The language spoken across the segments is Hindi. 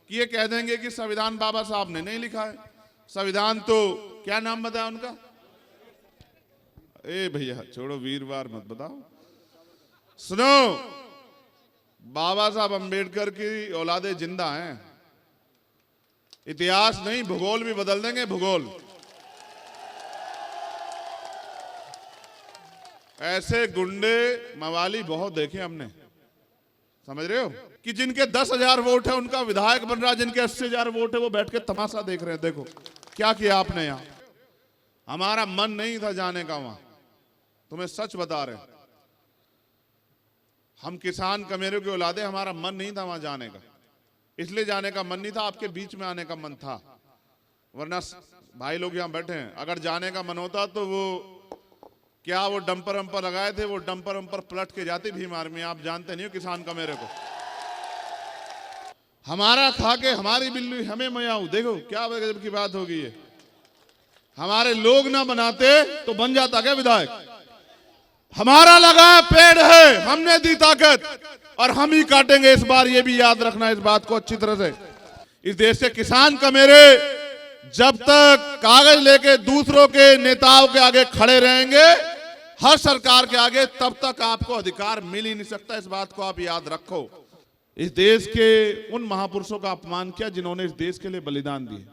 कि ये कह देंगे कि संविधान बाबा साहब ने नहीं लिखा है। संविधान तो क्या नाम बताया उनका? ए भैया छोड़ो, वीरवार मत बताओ। सुनो, बाबा साहब अंबेडकर की औलादे जिंदा हैं। इतिहास नहीं, भूगोल भी बदल देंगे, भूगोल। ऐसे गुंडे मवाली बहुत देखे हमने, समझ रहे हो, कि जिनके 10,000 वोट है उनका विधायक बन रहा, जिनके 80,000 वोट है वो बैठ के तमाशा देख रहे हैं। देखो क्या किया आपने यहां। हमारा मन नहीं था जाने का वहां, तुम्हें सच बता रहे हैं। हम किसान कमेरों के औलादे, हमारा मन नहीं था वहां जाने का। इसलिए जाने का मन नहीं था, आपके बीच में आने का मन था। वरना भाई लोग यहां बैठे हैं, अगर जाने का मन होता तो वो क्या वो डंपर वंपर लगाए थे, वो डंपर वंपर पलट के जाती भीम आर्मी। आप जानते नहीं हो किसान कमेरे को। हमारा खा के हमारी बिल्ली हमें मयाऊ। देखो क्या गजब की बात होगी ये। हमारे लोग ना बनाते तो बन जाता क्या विधायक? हमारा लगा पेड़ है, हमने दी ताकत और हम ही काटेंगे इस बार। ये भी याद रखना इस बात को अच्छी तरह से। इस देश के किसान कमेरे जब तक कागज लेके दूसरों के नेताओं के आगे खड़े रहेंगे, हर सरकार के आगे, तब तक आपको अधिकार मिल ही नहीं सकता। इस बात को आप याद रखो। इस देश के उन महापुरुषों का अपमान किया जिन्होंने इस देश के लिए बलिदान दिए।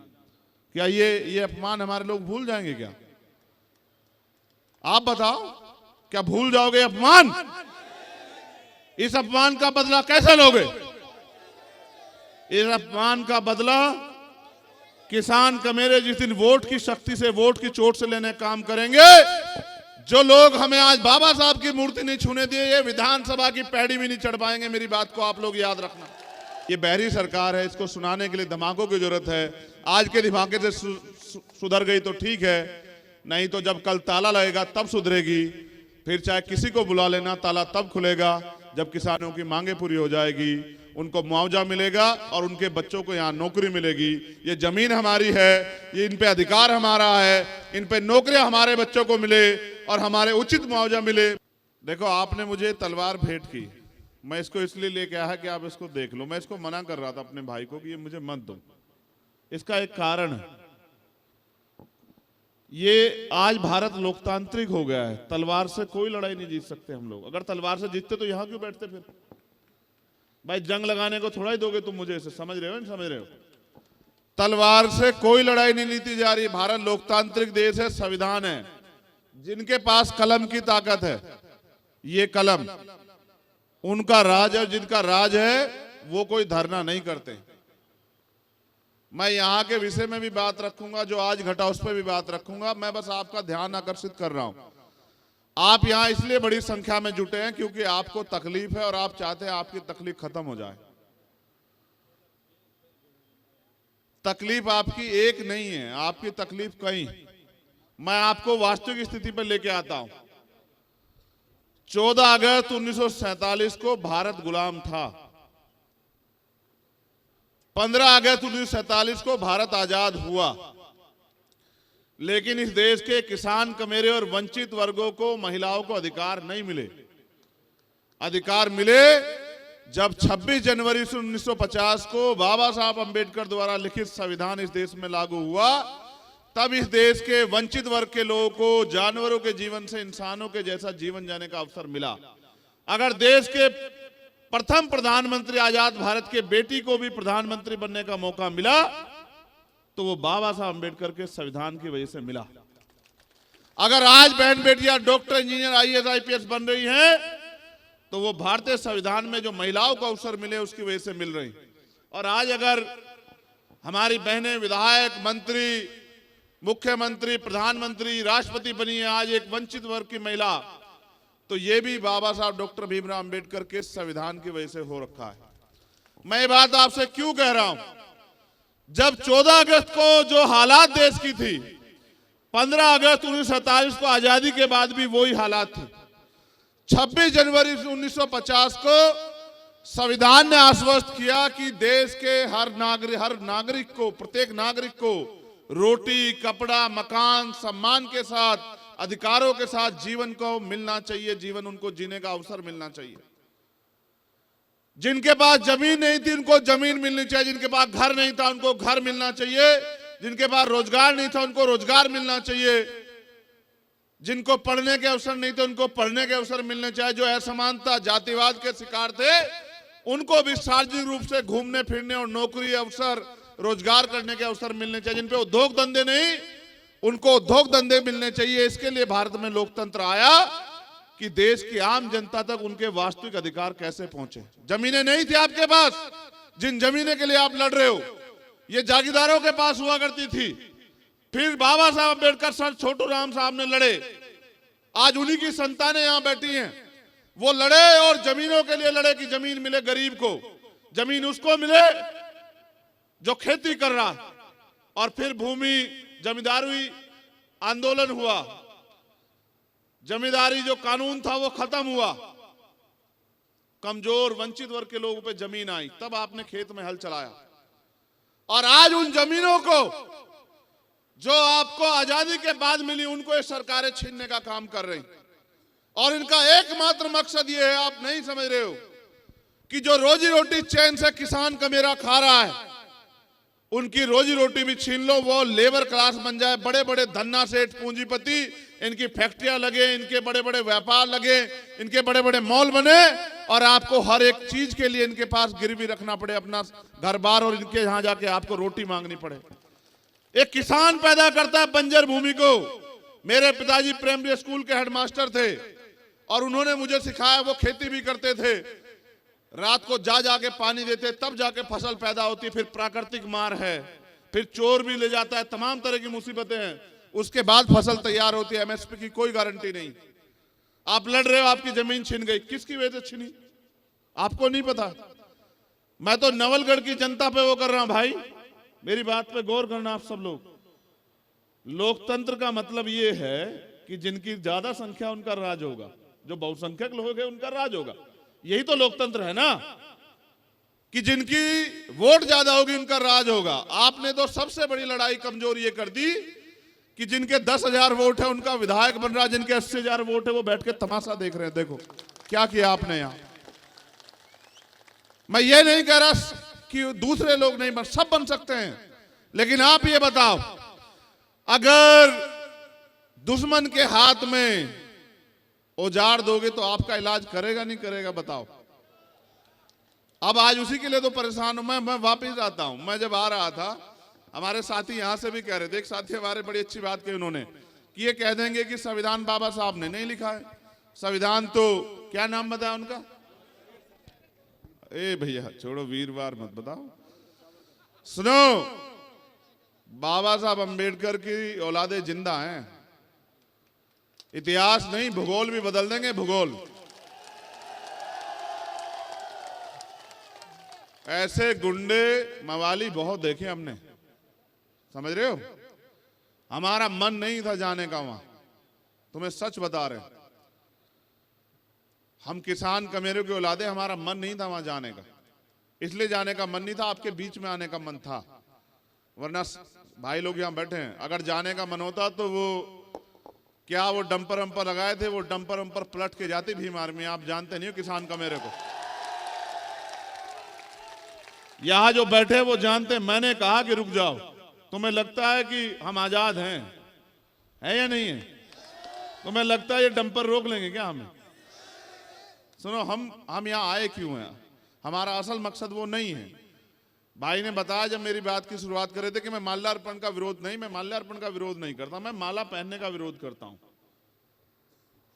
क्या ये अपमान हमारे लोग भूल जाएंगे क्या? आप बताओ, क्या भूल जाओगे अपमान? इस अपमान का बदला कैसे लोगे? इस अपमान का बदला किसान कमेरे जिस दिन वोट की शक्ति से, वोट की चोट से लेने काम करेंगे। जो लोग हमें आज बाबा साहब की मूर्ति नहीं छूने दिए, ये विधानसभा की पैड़ी भी नहीं चढ़ पाएंगे। मेरी बात को आप लोग याद रखना। ये बहरी सरकार है, इसको सुनाने के लिए दिमागों की जरूरत है। आज के दिमागे से सुधर गई तो ठीक है, नहीं तो जब कल ताला लगेगा तब सुधरेगी। फिर चाहे किसी को बुला लेना, ताला तब खुलेगा जब किसानों की मांगे पूरी हो जाएगी, उनको मुआवजा मिलेगा और उनके बच्चों को यहाँ नौकरी मिलेगी। ये जमीन हमारी है, ये इन पे अधिकार हमारा है, इन पे नौकरियां हमारे बच्चों को मिले और हमारे उचित मुआवजा मिले। देखो आपने मुझे तलवार भेंट की, मैं इसको इसलिए लेके आया कि आप इसको देख लो। मैं इसको मना कर रहा था अपने भाई को कि ये मुझे मत दो। इसका एक कारण है, ये आज भारत लोकतांत्रिक हो गया है। तलवार से कोई लड़ाई नहीं जीत सकते हम लोग। अगर तलवार से जीतते तो यहां क्यों बैठते? फिर भाई जंग लगाने को थोड़ा ही दोगे तुम मुझे, इसे समझ रहे हो नहीं समझ रहे हो? तलवार से कोई लड़ाई नहीं जीती जा रही। भारत लोकतांत्रिक देश है, संविधान है। जिनके पास कलम की ताकत है, ये कलम उनका राज है। जिनका राज है वो कोई धरना नहीं करते। मैं यहां के विषय में भी बात रखूंगा, जो आज घटा उस पर भी बात रखूंगा। मैं बस आपका ध्यान आकर्षित कर रहा हूं। आप यहां इसलिए बड़ी संख्या में जुटे हैं क्योंकि आपको तकलीफ है और आप चाहते हैं आपकी तकलीफ खत्म हो जाए। तकलीफ आपकी एक नहीं है, आपकी तकलीफ कई। मैं आपको वास्तविक स्थिति पर लेके आता हूं। 14 अगस्त 1947 को भारत गुलाम था। 15 अगस्त 1947 को भारत आजाद हुआ। लेकिन इस देश के किसान कमेरे और वंचित वर्गों को, महिलाओं को अधिकार नहीं मिले। अधिकार मिले जब 26 जनवरी 1950 को बाबा साहब अंबेडकर द्वारा लिखित संविधान इस देश में लागू हुआ। तब इस देश के वंचित वर्ग के लोगों को जानवरों के जीवन से इंसानों के जैसा जीवन जीने का अवसर मिला। अगर देश के प्रथम प्रधानमंत्री आजाद भारत के बेटी को भी प्रधानमंत्री बनने का मौका मिला तो वो बाबा साहब अंबेडकर के संविधान की वजह से मिला। अगर आज बहन बेटियां डॉक्टर, इंजीनियर, आईएएस, आईपीएस बन रही हैं तो वो भारतीय संविधान में जो महिलाओं को अवसर मिले उसकी वजह से मिल रही। और आज अगर हमारी बहनें विधायक, मंत्री, मुख्यमंत्री, प्रधानमंत्री, राष्ट्रपति बनी है आज एक वंचित वर्ग की महिला, तो ये भी बाबा साहब डॉक्टर भीमराव अंबेडकर के संविधान की वजह से हो रखा है। मैं ये बात आपसे क्यों कह रहा हूं? जब 14 अगस्त को जो हालात देश की थी, 15 अगस्त 1947 को आजादी के बाद भी वही हालात थी। 26 जनवरी 1950 को संविधान ने आश्वस्त किया कि देश के हर नागरिक को, प्रत्येक नागरिक को रोटी, कपड़ा, मकान, सम्मान के साथ, अधिकारों के साथ जीवन को मिलना चाहिए, जीवन उनको जीने का अवसर मिलना चाहिए। जिनके पास जमीन नहीं थी उनको जमीन मिलनी चाहिए, जिनके पास घर नहीं था उनको घर मिलना चाहिए, जिनके पास रोजगार नहीं था उनको रोजगार मिलना चाहिए, जिनको पढ़ने के अवसर नहीं थे उनको पढ़ने के अवसर मिलने चाहिए। जो असमानता जातिवाद के शिकार थे उनको भी सार्वजनिक रूप से घूमने फिरने और नौकरी अवसर रोजगार करने के अवसर मिलने चाहिए। जिन पे उद्योग धंधे नहीं उनको उद्योग धंधे मिलने चाहिए। इसके लिए भारत में लोकतंत्र आया कि देश की आम जनता तक उनके वास्तविक अधिकार कैसे पहुंचे। जमीनें नहीं थी आपके पास, जिन जमीनें के लिए आप लड़ रहे हो ये जागीरदारों के पास हुआ करती थी। फिर बाबा साहब अम्बेडकर सर छोटू राम साहब ने लड़े, आज उन्हीं की संतानें यहां बैठी हैं। वो लड़े और जमीनों के लिए लड़े कि जमीन मिले गरीब को, जमीन उसको मिले जो खेती कर रहा। और फिर भूमि जमींदारी आंदोलन हुआ, जमींदारी जो कानून था वो खत्म हुआ, कमजोर वंचित वर्ग के लोगों पे जमीन आई, तब आपने खेत में हल चलाया। और आज उन जमीनों को जो आपको आजादी के बाद मिली उनको ये सरकारें छीनने का काम कर रही। और इनका एकमात्र मकसद ये है, आप नहीं समझ रहे हो, कि जो रोजी रोटी चैन से किसान का मेरा खा रहा है उनकी रोजी रोटी भी छीन लो, वो लेबर क्लास बन जाए, बड़े बड़े धन्ना सेठ पूंजीपति, इनकी फैक्ट्रियां लगे, इनके बड़े बड़े व्यापार लगे, इनके बड़े बड़े मॉल बने और आपको हर एक चीज के लिए इनके पास गिरवी रखना पड़े अपना घर बार, और इनके यहां जाके आपको रोटी मांगनी पड़े। एक किसान पैदा करता है बंजर भूमि को। मेरे पिताजी प्राइमरी स्कूल के हेडमास्टर थे और उन्होंने मुझे सिखाया, वो खेती भी करते थे, रात को जा जाके पानी देते तब जाके फसल पैदा होती। फिर प्राकृतिक मार है, फिर चोर भी ले जाता है, तमाम तरह की मुसीबतें हैं, उसके बाद फसल तैयार होती है। एमएसपी की कोई गारंटी नहीं। आप लड़ रहे हो, आपकी जमीन छिन गई, किसकी वजह से छिनी आपको नहीं पता। मैं तो नवलगढ़ की जनता पे वो कर रहा हूं भाई, मेरी बात पे गौर करना आप सब लोग। लोकतंत्र का मतलब ये है कि जिनकी ज्यादा संख्या उनका राज होगा, जो बहुसंख्यक लोग हैं उनका राज होगा। यही तो लोकतंत्र है ना, कि जिनकी वोट ज्यादा होगी उनका राज होगा। आपने तो सबसे बड़ी लड़ाई कमजोर ये कर दी कि जिनके 10,000 वोट है उनका विधायक बन रहा, जिनके 80,000 वोट है वो बैठ के तमाशा देख रहे हैं। देखो क्या किया आपने यहां। मैं ये नहीं कह रहा कि दूसरे लोग नहीं बन, सब बन सकते हैं, लेकिन आप ये बताओ, अगर दुश्मन के हाथ में औजार दोगे तो आपका इलाज करेगा नहीं करेगा बताओ। अब आज उसी के लिए तो परेशान हूं मैं वापिस आता हूं। मैं जब आ रहा था, हमारे साथी यहां से भी कह रहे थे, एक साथी हमारे बड़ी अच्छी बात कही उन्होंने, कि ये कह देंगे कि संविधान बाबा साहब ने नहीं लिखा है। संविधान तो क्या नाम बताया उनका, ए भैया छोड़ो वीरवार मत बताओ, सुनो, बाबा साहब अंबेडकर की औलादे जिंदा हैं। इतिहास नहीं भूगोल भी बदल देंगे, भूगोल। ऐसे गुंडे मवाली बहुत देखे हमने, समझ रहे हो। हमारा मन नहीं था जाने का वहां, तुम्हें सच बता रहे। हम किसान कमेरों के औलादे, हमारा मन नहीं था वहां जाने का, इसलिए जाने का मन नहीं था, आपके बीच में आने का मन था। वरना भाई लोग यहां बैठे हैं, अगर जाने का मन होता तो वो क्या वो डंपर वंपर लगाए थे, वो डंपर वंपर पलट के जाती भीम आर्मी। आप जानते नहीं हो किसान कमेरे को। यहां जो बैठे वो जानते, मैंने कहा कि रुक जाओ, तुम्हें लगता है कि हम आजाद हैं, है या नहीं है? तुम्हें लगता है ये डंपर रोक लेंगे क्या हमें? सुनो, हम यहां आए क्यों हैं, हमारा असल मकसद वो नहीं है। भाई ने बताया जब मेरी बात की शुरुआत कर रहे थे कि मैं माल्यार्पण का विरोध नहीं, मैं माल्यार्पण का विरोध नहीं करता, मैं माला पहनने का विरोध करता हूं।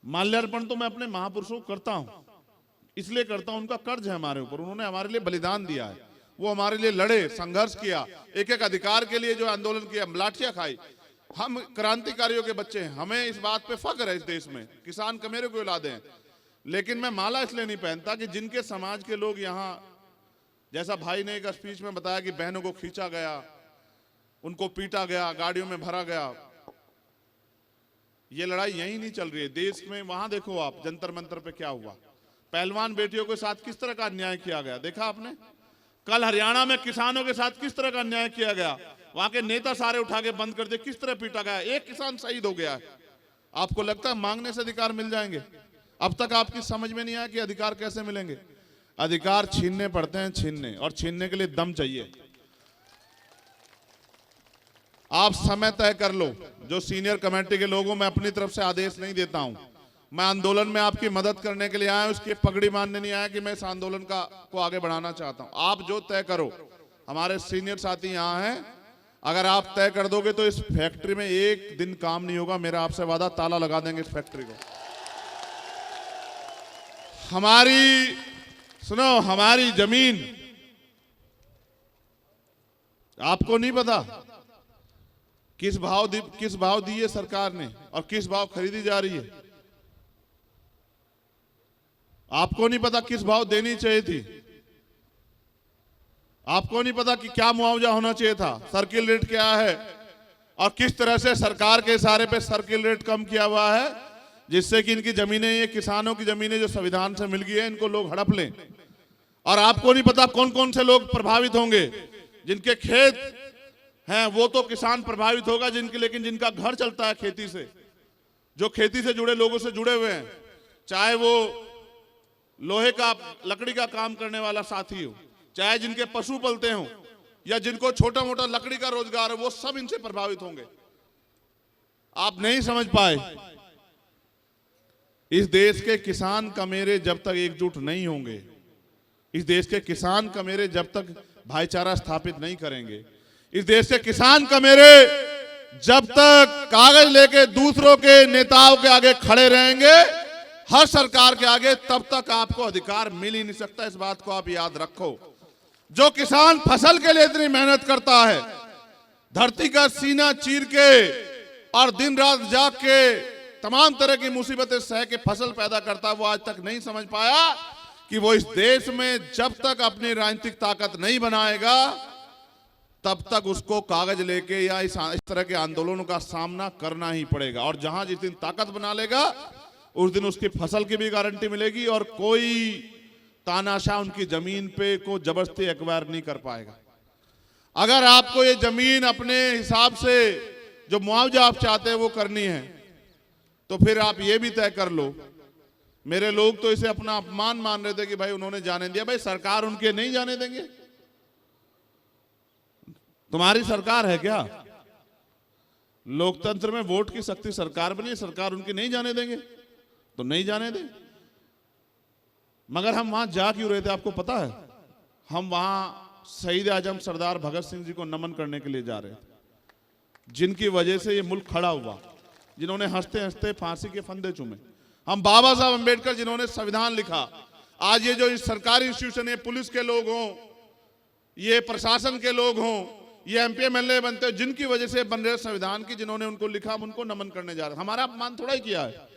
माल्यार्पण तो मैं अपने महापुरुषों को करता हूं, इसलिए करता हूं, उनका कर्ज है हमारे ऊपर, उन्होंने हमारे लिए बलिदान दिया है, वो हमारे लिए लड़े, संघर्ष किया, एक एक अधिकार के लिए जो आंदोलन किया, लाठियां खाई। हम क्रांतिकारियों के बच्चे हैं, हमें इस बात पे फख्र है इस देश में, किसान कमेरे को औलादे हैं। लेकिन मैं माला इसलिए नहीं पहनता कि जिनके समाज के लोग यहाँ, जैसा भाई ने एक स्पीच में बताया कि बहनों को खींचा गया, उनको पीटा गया, गाड़ियों में भरा गया, ये लड़ाई यही नहीं चल रही है देश में। वहां देखो आप जंतर मंतर पे क्या हुआ, पहलवान बेटियों के साथ किस तरह का अन्याय किया गया, देखा आपने। कल हरियाणा में किसानों के साथ किस तरह का अन्याय किया गया, वहां के नेता सारे उठा के बंद कर दिए, किस तरह पीटा गया, एक किसान शहीद हो गया है। आपको लगता है मांगने से अधिकार मिल जाएंगे? अब तक आपकी समझ में नहीं आया कि अधिकार कैसे मिलेंगे। अधिकार छीनने पड़ते हैं, छीनने, और छीनने के लिए दम चाहिए। आप समय तय कर लो। जो सीनियर कमेटी के लोगों, मैं अपनी तरफ से आदेश नहीं देता हूं, मैं आंदोलन में आपकी मदद करने के लिए आया हूं, उसकी पगड़ी बांधने नहीं आया कि मैं इस आंदोलन को आगे बढ़ाना चाहता हूं। आप जो तय करो, हमारे सीनियर साथी यहां हैं, अगर आप तय कर दोगे तो इस फैक्ट्री में एक दिन काम नहीं होगा, मेरा आपसे वादा, ताला लगा देंगे इस फैक्ट्री को। हमारी सुनो, हमारी जमीन आपको नहीं पता किस भाव दी है सरकार ने और किस भाव खरीदी जा रही है। आपको नहीं पता किस भाव देनी चाहिए थी। आपको नहीं पता कि क्या मुआवजा होना चाहिए था, सर्किल रेट क्या है, और किस तरह से सरकार के इशारे पे सर्किल रेट कम किया हुआ है, जिससे कि इनकी जमीनें, ये किसानों की जमीनें जो संविधान से मिल गई है, इनको लोग हड़प लें। और आपको नहीं पता कौन कौन से लोग प्रभावित होंगे। जिनके खेत हैं वो तो किसान प्रभावित होगा, लेकिन जिनका घर चलता है खेती से, जो खेती से जुड़े लोगों से जुड़े हुए हैं, चाहे वो लोहे का, लकड़ी का काम करने वाला साथी हो, चाहे जिनके पशु पलते हो, या जिनको छोटा मोटा लकड़ी का रोजगार है, वो सब इनसे प्रभावित होंगे। आप नहीं समझ पाए। इस देश के किसान कमेरे जब तक एकजुट नहीं होंगे, इस देश के किसान कमेरे जब तक भाईचारा स्थापित नहीं करेंगे, इस देश के किसान कमेरे जब तक कागज लेके दूसरों के नेताओं के आगे खड़े रहेंगे, हर सरकार के आगे, तब तक आपको अधिकार मिल ही नहीं सकता। इस बात को आप याद रखो। जो किसान फसल के लिए इतनी मेहनत करता है, धरती का सीना चीर के और दिन रात जाग के तमाम तरह की मुसीबतें सह के फसल पैदा करता है, वो आज तक नहीं समझ पाया कि वो इस देश में जब तक अपनी राजनीतिक ताकत नहीं बनाएगा, तब तक उसको कागज लेके या इस तरह के आंदोलनों का सामना करना ही पड़ेगा। और जहां जिस दिन ताकत बना लेगा, उस दिन उसकी फसल की भी गारंटी मिलेगी और कोई तानाशाह उनकी जमीन पे को जबरदस्ती एक्वायर नहीं कर पाएगा। अगर आपको ये जमीन अपने हिसाब से जो मुआवजा आप चाहते हैं वो करनी है, तो फिर आप ये भी तय कर लो। मेरे लोग तो इसे अपना अपमान मान रहे थे कि भाई उन्होंने जाने दिया। भाई सरकार उनके नहीं जाने देंगे? तुम्हारी सरकार है क्या? लोकतंत्र में वोट की शक्ति सरकार बनी, सरकार उनकी नहीं जाने देंगे तो नहीं जाने दें। मगर हम वहां जा क्यों रहे थे आपको पता है? हम वहां शहीद आजम सरदार भगत सिंह जी को नमन करने के लिए जा रहे थे, जिनकी वजह से ये मुल्क खड़ा हुआ, जिन्होंने हंसते हंसते फांसी के फंदे चूमे। हम बाबा साहब अंबेडकर जिन्होंने संविधान लिखा। आज ये जो सरकारी इंस्टीट्यूशन है, पुलिस के लोग हों, ये प्रशासन के लोग हों, ये एमपी एमएलए बनते हो, जिनकी वजह से बन रहे संविधान की, जिन्होंने उनको लिखा, हम उनको नमन करने जा रहे हैं। हमारा अपमान थोड़ा ही किया है।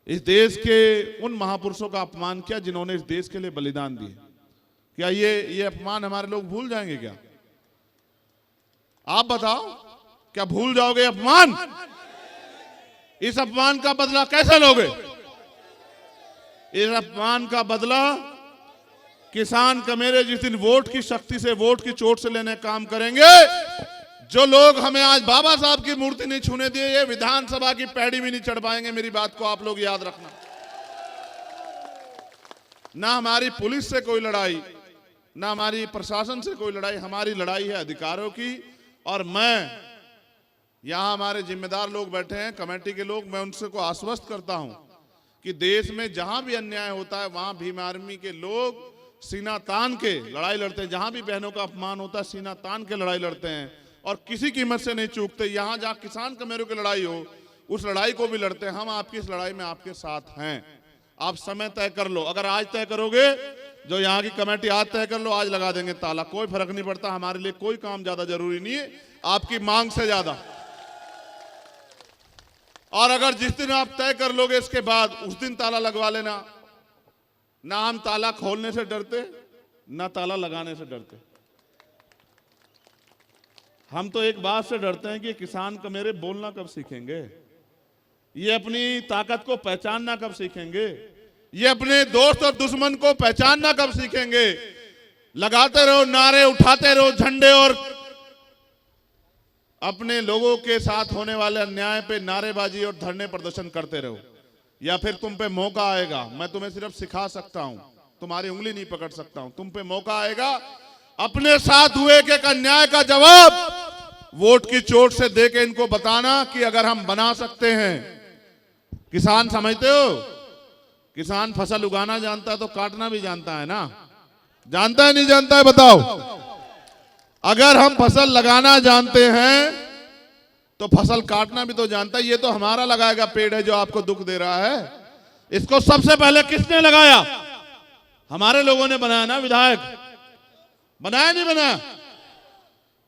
इस देश के उन महापुरुषों का अपमान किया जिन्होंने इस देश के लिए बलिदान दिए। क्या ये अपमान हमारे लोग भूल जाएंगे क्या? आप बताओ, क्या भूल जाओगे अपमान? इस अपमान का बदला कैसे लोगे? इस अपमान का बदला किसान कमेरे जिस दिन वोट की शक्ति से, वोट की चोट से लेने काम करेंगे। जो लोग हमें आज बाबा साहब की मूर्ति नहीं छूने दिए, ये विधानसभा की पैड़ी भी नहीं चढ़ पाएंगे। मेरी बात को आप लोग याद रखना। ना हमारी पुलिस से कोई लड़ाई, ना हमारी प्रशासन से कोई लड़ाई, हमारी लड़ाई है अधिकारों की। और मैं यहां हमारे जिम्मेदार लोग बैठे हैं, कमेटी के लोग, मैं उनसे को आश्वस्त करता हूं कि देश में जहां भी अन्याय होता है वहां भीम आर्मी के लोग सीना तान के लड़ाई लड़ते हैं। जहां भी बहनों का अपमान होता है, सीना तान के लड़ाई लड़ते हैं और किसी कीमत से नहीं चूकते। यहां जहां किसान कमेरों की लड़ाई हो, उस लड़ाई को भी लड़ते हैं। हम आपकी इस लड़ाई में आपके साथ हैं। आप समय तय कर लो। अगर आज तय करोगे, जो यहाँ की कमेटी आज तय कर लो, आज लगा देंगे ताला, कोई फर्क नहीं पड़ता। हमारे लिए कोई काम ज्यादा जरूरी नहीं है आपकी मांग से ज्यादा। और अगर जिस दिन आप तय कर लोगे, इसके बाद उस दिन ताला लगवा लेना। ना हम ताला खोलने से डरते, ना ताला लगाने से डरते। हम तो एक बात से डरते हैं कि किसान कमेरे बोलना कब सीखेंगे, ये अपनी ताकत को पहचानना कब सीखेंगे, ये अपने दोस्त और दुश्मन को पहचानना कब सीखेंगे। लगाते रहो नारे, उठाते रहो झंडे और अपने लोगों के साथ होने वाले अन्याय पे नारेबाजी और धरने प्रदर्शन करते रहो, या फिर तुम पे मौका आएगा। मैं तुम्हें सिर्फ सिखा सकता हूं, तुम्हारी उंगली नहीं पकड़ सकता हूं। तुम पे मौका आएगा, अपने साथ हुए के एक अन्याय का जवाब वोट की चोट से देके इनको बताना कि अगर हम बना सकते हैं। किसान समझते हो, किसान फसल उगाना जानता है तो काटना भी जानता है ना, जानता है नहीं जानता है बताओ। अगर हम फसल लगाना जानते हैं तो फसल काटना भी तो जानता है। ये तो हमारा लगाएगा पेड़ है जो आपको दुख दे रहा है। इसको सबसे पहले किसने लगाया? हमारे लोगों ने बनाया ना, विधायक बनाया नहीं बनाया?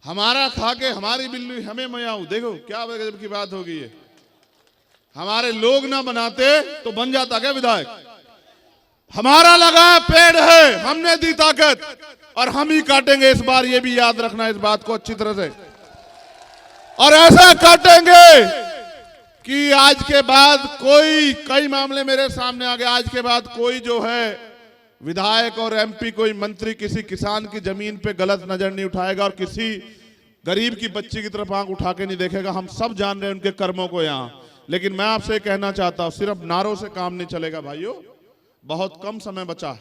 हमारा खा के हमारी बिल्ली हमें मयाऊ, देखो क्या गजब की बात होगी। ये हमारे लोग ना बनाते तो बन जाता क्या विधायक? हमारा लगाया पेड़ है, हमने दी ताकत और हम ही काटेंगे इस बार। ये भी याद रखना इस बात को अच्छी तरह से, और ऐसा काटेंगे कि आज के बाद कोई, कई मामले मेरे सामने आ गए, आज के बाद कोई जो है विधायक और एमपी, कोई मंत्री किसी किसान की जमीन पे गलत नजर नहीं उठाएगा और किसी गरीब की बच्ची की तरफ आंख उठा के नहीं देखेगा। हम सब जान रहे हैं उनके कर्मों को यहां। लेकिन मैं आपसे कहना चाहता हूं, सिर्फ नारों से काम नहीं चलेगा भाइयों, बहुत कम समय बचा है।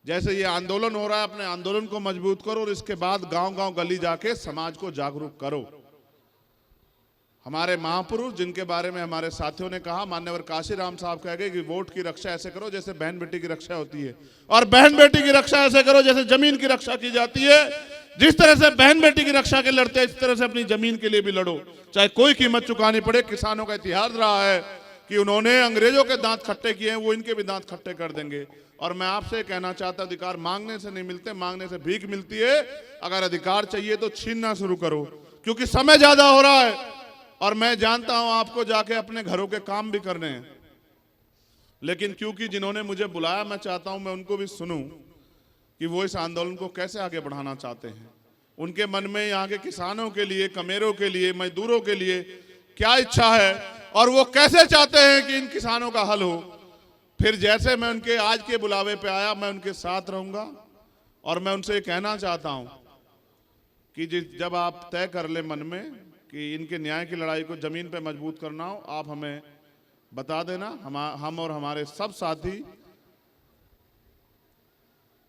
जैसे ये आंदोलन हो रहा है, अपने आंदोलन को मजबूत करो और इसके बाद गांव गांव गली जाके समाज को जागरूक करो। हमारे महापुरुष जिनके बारे में हमारे साथियों ने कहा, मान्यवर काशीराम साहब कह गए कि वोट की रक्षा ऐसे करो जैसे बहन बेटी की रक्षा होती है, और बहन बेटी की रक्षा ऐसे करो जैसे जमीन की रक्षा की जाती है। जिस तरह से बहन बेटी की रक्षा के लड़ते हैं, इस तरह से अपनी जमीन के लिए भी लड़ो, चाहे कोई कीमत चुकानी पड़े। किसानों का इतिहास रहा है कि उन्होंने अंग्रेजों के दांत खट्टे किए हैं, वो इनके भी दांत खट्टे कर देंगे। और मैं आपसे कहना चाहता, अधिकार मांगने से नहीं मिलते, मांगने से भीख मिलती है। अगर अधिकार चाहिए तो छीनना शुरू करो, क्योंकि समय ज्यादा हो रहा है और मैं जानता हूं आपको जाके अपने घरों के काम भी करने हैं। लेकिन क्योंकि जिन्होंने मुझे बुलाया, मैं चाहता हूं मैं उनको भी सुनूं कि वो इस आंदोलन को कैसे आगे बढ़ाना चाहते हैं। उनके मन में यहाँ के किसानों के लिए, कमेरों के लिए, मजदूरों के लिए क्या इच्छा है और वो कैसे चाहते हैं कि इन किसानों का हल हो। फिर जैसे मैं उनके आज के बुलावे पे आया, मैं उनके साथ रहूंगा और मैं उनसे कहना चाहता हूं कि जब आप तय कर ले मन में कि इनके न्याय की लड़ाई को जमीन पे मजबूत करना हो, आप हमें बता देना। हम और हमारे सब साथी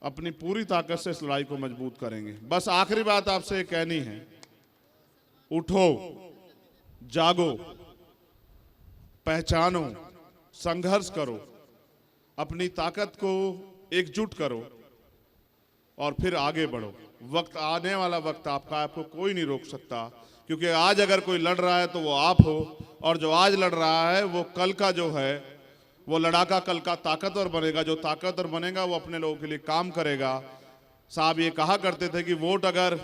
अपनी पूरी ताकत से इस लड़ाई को मजबूत करेंगे। बस आखिरी बात आपसे कहनी है, उठो, जागो, पहचानो, संघर्ष करो, अपनी ताकत को एकजुट करो और फिर आगे बढ़ो। वक्त आने वाला वक्त आपको कोई नहीं रोक सकता, क्योंकि आज अगर कोई लड़ रहा है तो वो आप हो, और जो आज लड़ रहा है वो कल का जो है वो लड़ाका कल का ताकतवर बनेगा। जो ताकतवर बनेगा वो अपने लोगों के लिए काम करेगा। साहब ये कहा करते थे कि वोट अगर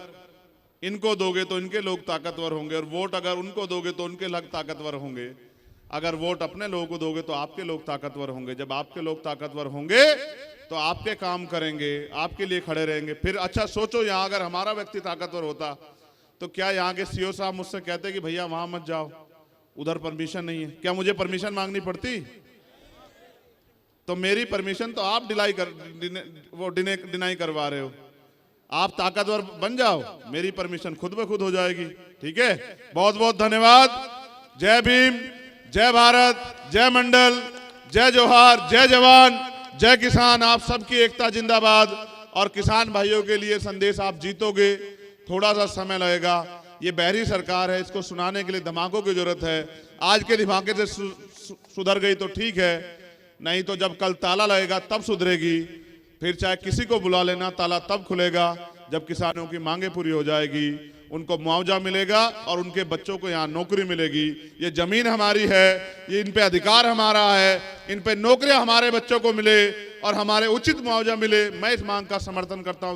इनको दोगे तो इनके लोग ताकतवर होंगे, और वोट अगर उनको दोगे तो उनके लोग ताकतवर होंगे। अगर वोट अपने लोगों को दोगे तो आपके लोग ताकतवर होंगे। जब आपके लोग ताकतवर होंगे तो आपके काम करेंगे, आपके लिए खड़े रहेंगे। फिर अच्छा सोचो, यहाँ अगर हमारा व्यक्ति ताकतवर होता तो क्या यहाँ के सीओ साहब मुझसे कहते कि भैया वहां मत जाओ, उधर परमिशन नहीं है? क्या मुझे परमिशन मांगनी पड़ती? तो मेरी परमिशन तो आप डिनाई करवा रहे हो। आप ताकतवर बन जाओ, मेरी परमिशन खुद ब खुद हो जाएगी। ठीक है, बहुत बहुत धन्यवाद। जय भीम, जय भारत, जय मंडल, जय जोहार, जय जवान, जय किसान। आप सबकी एकता जिंदाबाद। और किसान भाइयों के लिए संदेश, आप जीतोगे, थोड़ा सा समय लगेगा। ये बहरी सरकार है, इसको सुनाने के लिए दिमागों की जरूरत है। आज के दिमागे से सुधर गई तो ठीक है, नहीं तो जब कल ताला लगेगा तब सुधरेगी। फिर चाहे किसी को बुला लेना, ताला तब खुलेगा जब किसानों की मांगे पूरी हो जाएगी, उनको मुआवजा मिलेगा और उनके बच्चों को यहाँ नौकरी मिलेगी। ये जमीन हमारी है, ये इन पे अधिकार हमारा है, इन पे नौकरियां हमारे बच्चों को मिले और हमारे उचित मुआवजा मिले। मैं इस मांग का समर्थन करता हूँ।